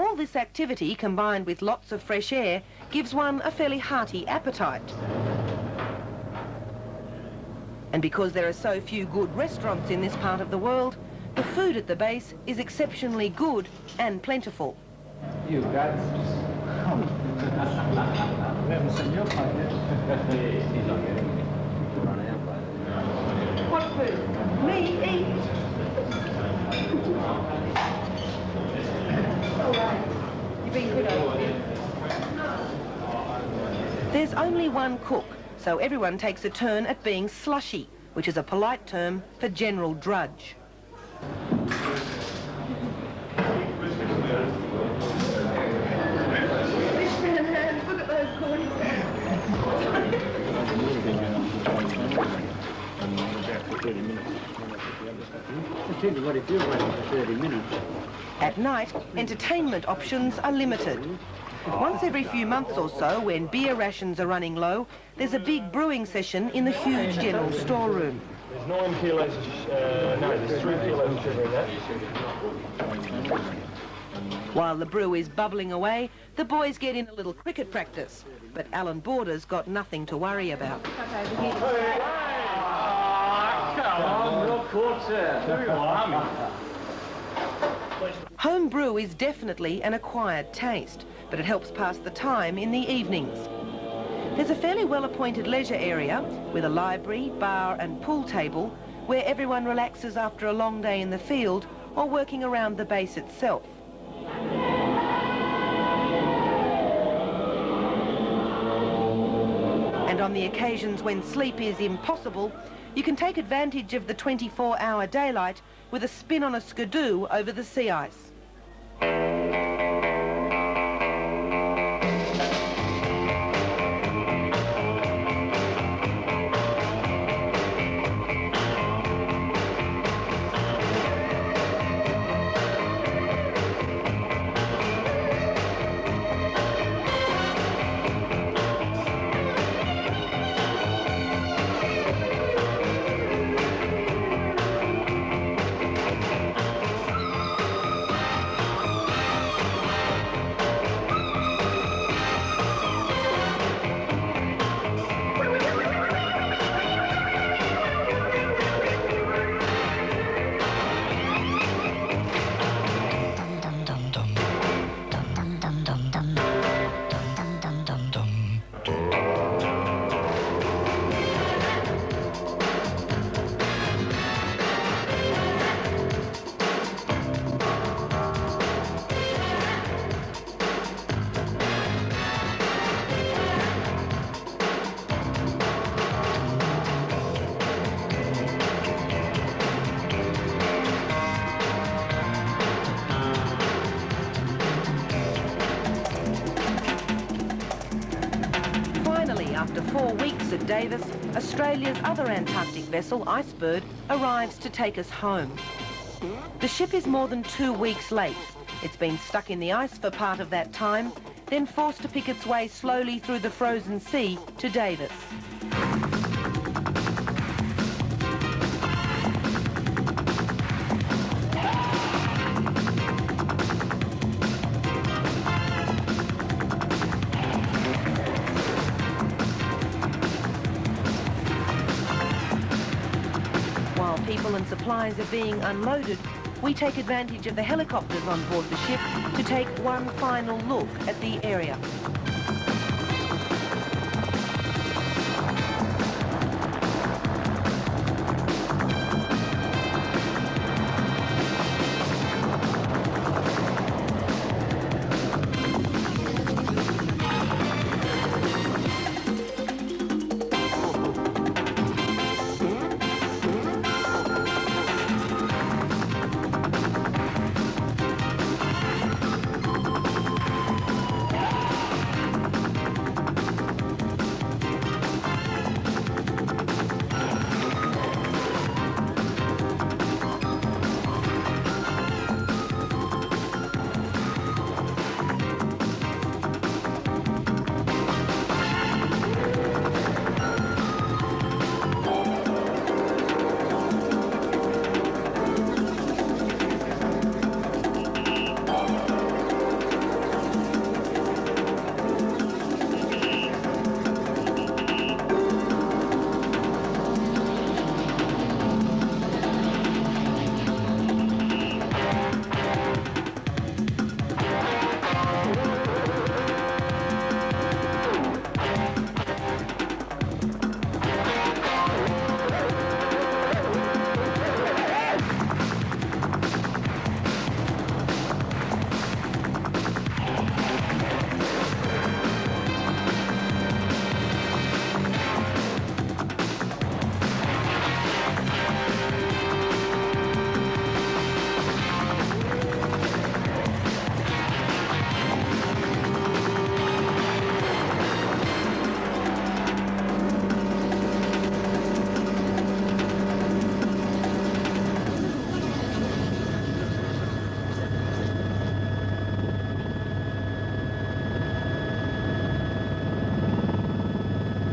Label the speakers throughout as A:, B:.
A: All this activity, combined with lots of fresh air, gives one a fairly hearty appetite. And because there are so few good restaurants in this part of the world, the food at the base is exceptionally good and plentiful.
B: You guys we haven't seen your plate yet.
A: What food? Me eat. All right. You've been good over here. There's only one cook, so everyone takes a turn at being slushy, which is a polite term for general drudge. Look at those corny At night, entertainment options are limited. Once every few months or so, when beer rations are running low, there's a big brewing session in the huge general storeroom.
C: There's 9 kilos, there's 3 kilos of sugar in that.
A: While the brew is bubbling away, the boys get in a little cricket practice. But Alan Border's got nothing to worry about. Home brew is definitely an acquired taste, but it helps pass the time in the evenings. There's a fairly well-appointed leisure area with a library, bar and pool table where everyone relaxes after a long day in the field or working around the base itself. And on the occasions when sleep is impossible, you can take advantage of the 24-hour daylight with a spin on a skidoo over the sea ice. After 4 weeks at Davis, Australia's other Antarctic vessel, Icebird, arrives to take us home. The ship is more than 2 weeks late. It's been stuck in the ice for part of that time, then forced to pick its way slowly through the frozen sea to Davis. People and supplies are being unloaded, we take advantage of the helicopters on board the ship to take one final look at the area.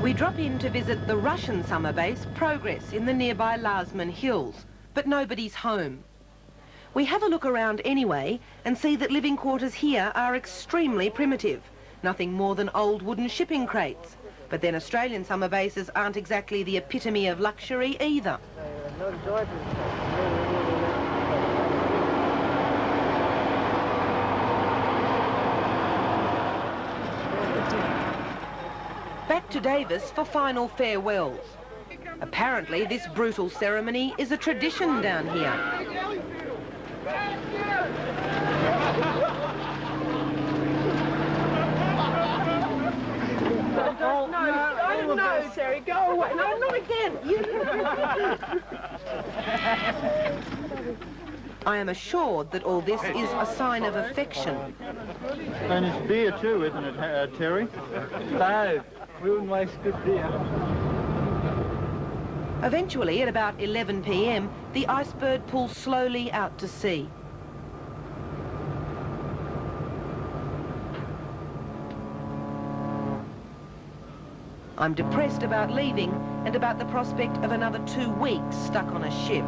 A: We drop in to visit the Russian summer base, Progress, in the nearby Lasman Hills, but nobody's home. We have a look around anyway and see that living quarters here are extremely primitive, nothing more than old wooden shipping crates. But then Australian summer bases aren't exactly the epitome of luxury either. Back to Davis for final farewells. Apparently this brutal ceremony is a tradition down here. No, Terry, go away. No, not again. I am assured that all this is a sign of affection.
B: And it's beer too, isn't it, Terry? No, we wouldn't waste good beer.
A: Eventually, at about 11 p.m, the Icebird pulls slowly out to sea. I'm depressed about leaving and about the prospect of another 2 weeks stuck on a ship.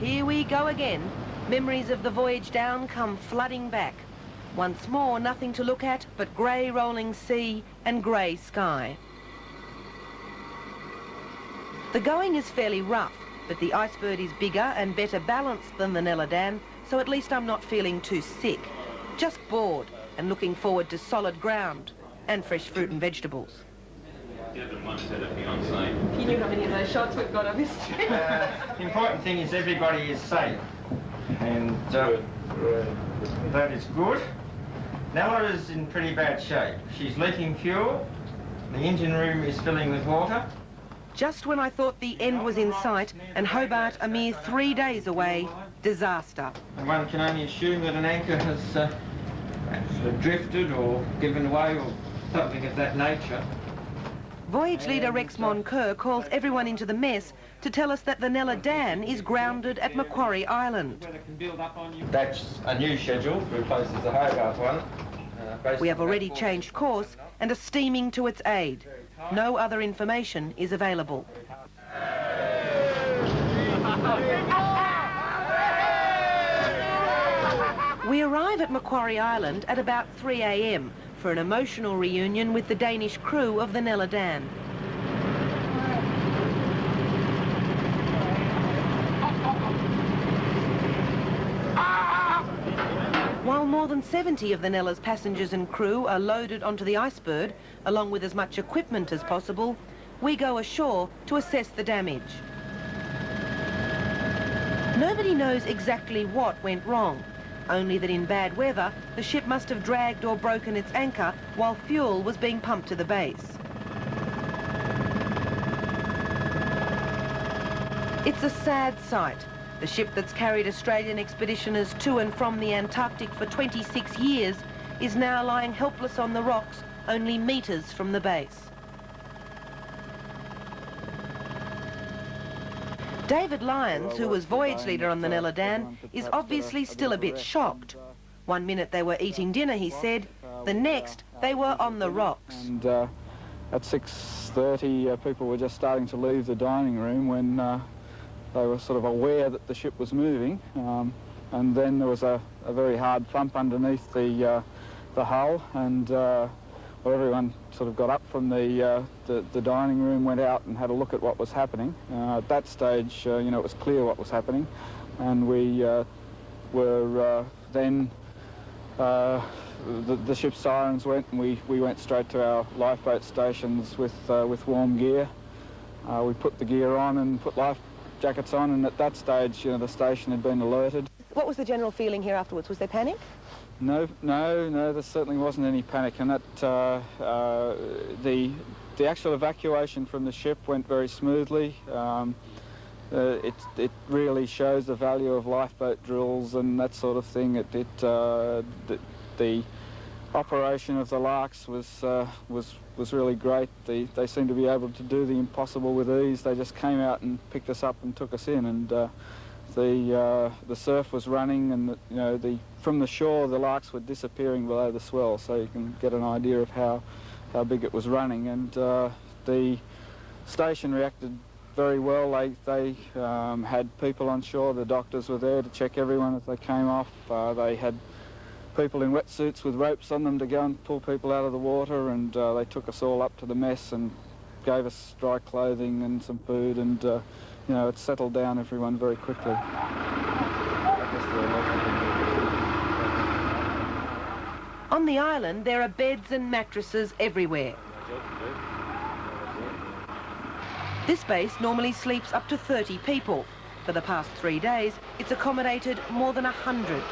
A: Here we go again. Memories of the voyage down come flooding back. Once more, nothing to look at but grey rolling sea and grey sky. The going is fairly rough, but the Icebird is bigger and better balanced than the Nella Dan, so at least I'm not feeling too sick. Just bored and looking forward to solid ground and fresh fruit and vegetables.
D: The other one said a fiancé.
A: If you knew how many of those shots we've got on this trip.
E: The important thing is everybody is safe, and that is good. Nella is in pretty bad shape. She's leaking fuel, the engine room is filling with water.
A: Just when I thought the end was in sight and Hobart a mere 3 days away, disaster.
E: And one can only assume that an anchor has drifted or given away or something of that nature.
A: Voyage leader Rex Moncur calls everyone into the mess to tell us that the Nella Dan is grounded at Macquarie Island.
E: That's a new schedule, replaces the Hobart one.
A: We have already changed course and are steaming to its aid. No other information is available. We arrive at Macquarie Island at about 3 a.m. for an emotional reunion with the Danish crew of the Nella Dan. While more than 70 of the Nella's passengers and crew are loaded onto the Icebird, along with as much equipment as possible, we go ashore to assess the damage. Nobody knows exactly what went wrong, only that in bad weather, the ship must have dragged or broken its anchor while fuel was being pumped to the base. It's a sad sight. The ship that's carried Australian expeditioners to and from the Antarctic for 26 years is now lying helpless on the rocks only metres from the base. David Lyons, who was voyage leader on the Nella Dan, is obviously still a bit shocked. 1 minute they were eating dinner, he said. The next, they were on the rocks.
F: And at 6:30, people were just starting to leave the dining room when they were sort of aware that the ship was moving. And then there was a very hard thump underneath the hull, and well, everyone sort of got up from the dining room, went out and had a look at what was happening. At that stage, you know, it was clear what was happening, and we were then, the ship's sirens went, and we went straight to our lifeboat stations with warm gear. We put the gear on and put life jackets on, and at that stage, you know, the station had been alerted.
A: What was the general feeling here afterwards? Was there panic?
F: No, there certainly wasn't any panic, and that the actual evacuation from the ship went very smoothly. It really shows the value of lifeboat drills and that sort of thing. The operation of the larks was really great. They seemed to be able to do the impossible with ease. They just came out and picked us up and took us in, and the surf was running, and from the shore the larks were disappearing below the swell, so you can get an idea of how big it was running. And the station reacted very well. They had people on shore. The doctors were there to check everyone as they came off. They had people in wetsuits with ropes on them to go and pull people out of the water, and they took us all up to the mess and gave us dry clothing and some food, and it settled down everyone very quickly.
A: On the island, there are beds and mattresses everywhere. This base normally sleeps up to 30 people. For the past 3 days, it's accommodated more than 100.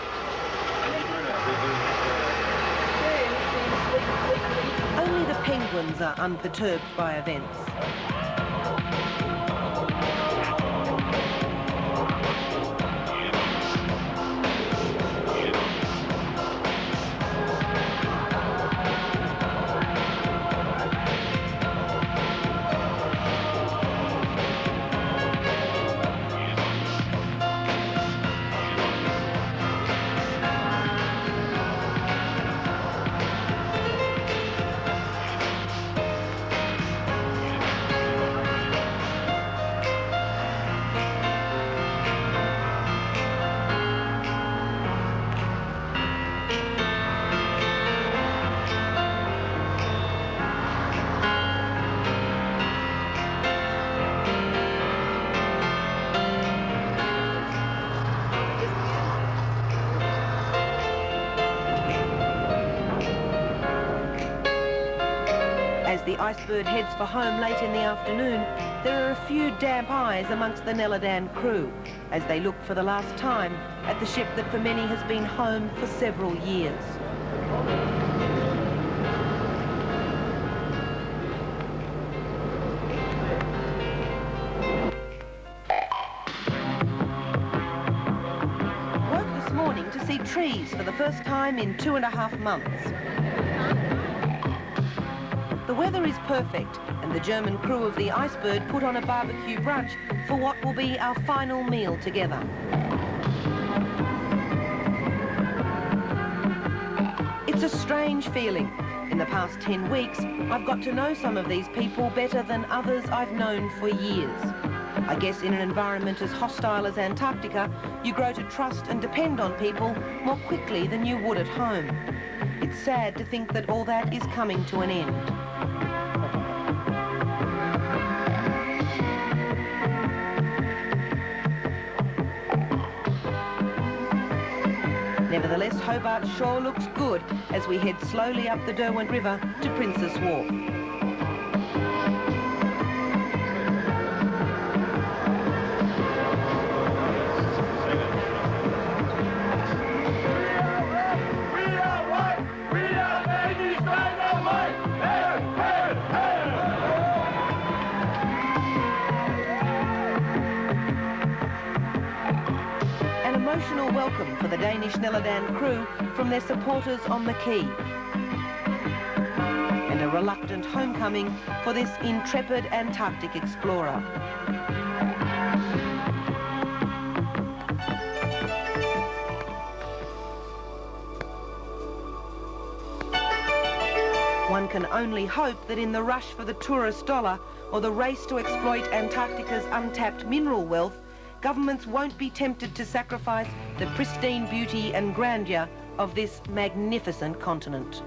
A: Only the penguins are unperturbed by events. As the Icebird heads for home late in the afternoon, there are a few damp eyes amongst the Nella Dan crew as they look for the last time at the ship that for many has been home for several years. Woke this morning to see trees for the first time in 2.5 months. The weather is perfect, and the German crew of the Icebird put on a barbecue brunch for what will be our final meal together. It's a strange feeling. In the past 10 weeks, I've got to know some of these people better than others I've known for years. I guess in an environment as hostile as Antarctica, you grow to trust and depend on people more quickly than you would at home. It's sad to think that all that is coming to an end. Nevertheless, Hobart sure looks good as we head slowly up the Derwent River to Princess Wharf. Emotional welcome for the Danish Nella Dan crew from their supporters on the quay. And a reluctant homecoming for this intrepid Antarctic explorer. One can only hope that in the rush for the tourist dollar or the race to exploit Antarctica's untapped mineral wealth, governments won't be tempted to sacrifice the pristine beauty and grandeur of this magnificent continent.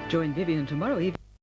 G: Join Vivian tomorrow evening.